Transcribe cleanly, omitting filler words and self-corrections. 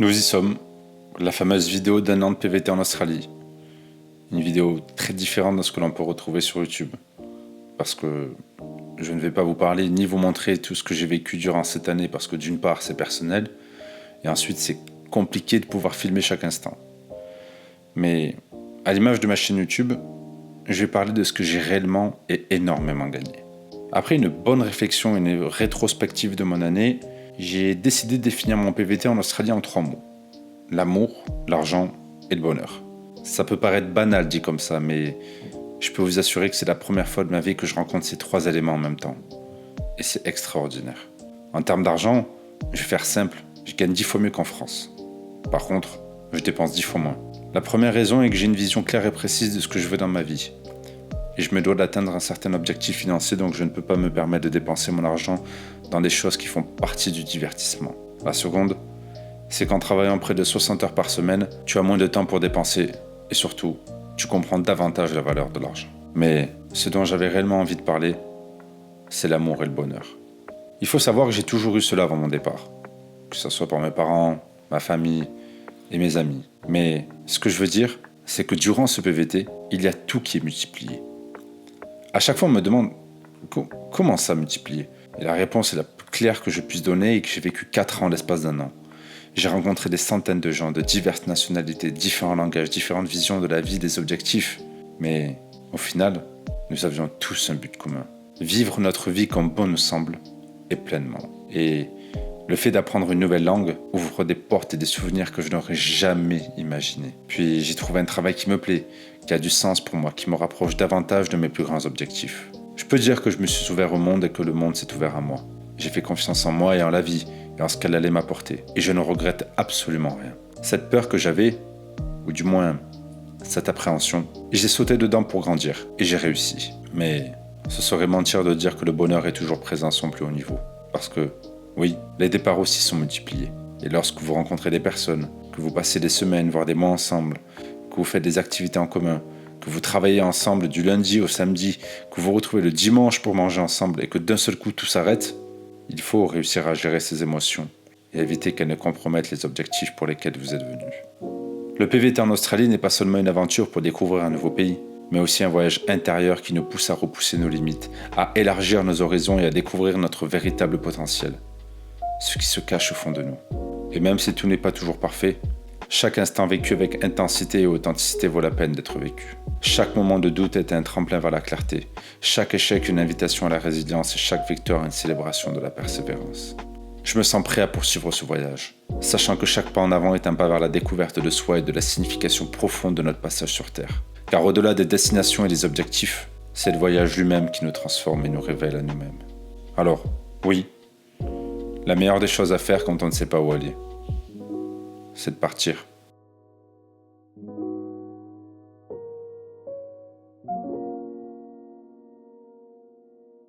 Nous y sommes, la fameuse vidéo d'1 an de PVT en Australie. Une vidéo très différente de ce que l'on peut retrouver sur YouTube. Parce que je ne vais pas vous parler ni vous montrer tout ce que j'ai vécu durant cette année, parce que d'une part c'est personnel, et ensuite c'est compliqué de pouvoir filmer chaque instant. Mais à l'image de ma chaîne YouTube, je vais parler de ce que j'ai réellement et énormément gagné. Après une bonne réflexion et une rétrospective de mon année, j'ai décidé de définir mon PVT en Australie en 3 mots. L'amour, l'argent et le bonheur. Ça peut paraître banal dit comme ça, mais je peux vous assurer que c'est la première fois de ma vie que je rencontre ces 3 éléments en même temps. Et c'est extraordinaire. En termes d'argent, je vais faire simple, je gagne 10 fois mieux qu'en France. Par contre, je dépense 10 fois moins. La première raison est que j'ai une vision claire et précise de ce que je veux dans ma vie. Et je me dois d'atteindre un certain objectif financier, donc je ne peux pas me permettre de dépenser mon argent dans des choses qui font partie du divertissement. La seconde, c'est qu'en travaillant près de 60 heures par semaine, tu as moins de temps pour dépenser et surtout, tu comprends davantage la valeur de l'argent. Mais ce dont j'avais réellement envie de parler, c'est l'amour et le bonheur. Il faut savoir que j'ai toujours eu cela avant mon départ, que ce soit par mes parents, ma famille et mes amis. Mais ce que je veux dire, c'est que durant ce PVT, il y a tout qui est multiplié. À chaque fois, on me demande comment ça multiplier. Et la réponse est la plus claire que je puisse donner et que j'ai vécu 4 ans en l'espace d'1 an. J'ai rencontré des centaines de gens de diverses nationalités, différents langages, différentes visions de la vie, des objectifs. Mais au final, nous avions tous un but commun. Vivre notre vie comme bon nous semble et pleinement. Et le fait d'apprendre une nouvelle langue ouvre des portes et des souvenirs que je n'aurais jamais imaginés. Puis j'ai trouvé un travail qui me plaît, qui a du sens pour moi, qui me rapproche davantage de mes plus grands objectifs. Je peux dire que je me suis ouvert au monde et que le monde s'est ouvert à moi. J'ai fait confiance en moi et en la vie, et en ce qu'elle allait m'apporter. Et je ne regrette absolument rien. Cette peur que j'avais, ou du moins cette appréhension, j'ai sauté dedans pour grandir, et j'ai réussi. Mais ce serait mentir de dire que le bonheur est toujours présent à son plus haut niveau. Parce que, oui, les départs aussi sont multipliés. Et lorsque vous rencontrez des personnes, que vous passez des semaines, voire des mois ensemble, que vous faites des activités en commun, que vous travaillez ensemble du lundi au samedi, que vous retrouvez le dimanche pour manger ensemble et que d'un seul coup tout s'arrête, il faut réussir à gérer ces émotions et éviter qu'elles ne compromettent les objectifs pour lesquels vous êtes venu. Le PVT en Australie n'est pas seulement une aventure pour découvrir un nouveau pays, mais aussi un voyage intérieur qui nous pousse à repousser nos limites, à élargir nos horizons et à découvrir notre véritable potentiel, ce qui se cache au fond de nous. Et même si tout n'est pas toujours parfait, chaque instant vécu avec intensité et authenticité vaut la peine d'être vécu. Chaque moment de doute est un tremplin vers la clarté, chaque échec une invitation à la résilience et chaque victoire une célébration de la persévérance. Je me sens prêt à poursuivre ce voyage, sachant que chaque pas en avant est un pas vers la découverte de soi et de la signification profonde de notre passage sur Terre. Car au-delà des destinations et des objectifs, c'est le voyage lui-même qui nous transforme et nous révèle à nous-mêmes. Alors, oui, la meilleure des choses à faire quand on ne sait pas où aller, c'est de partir.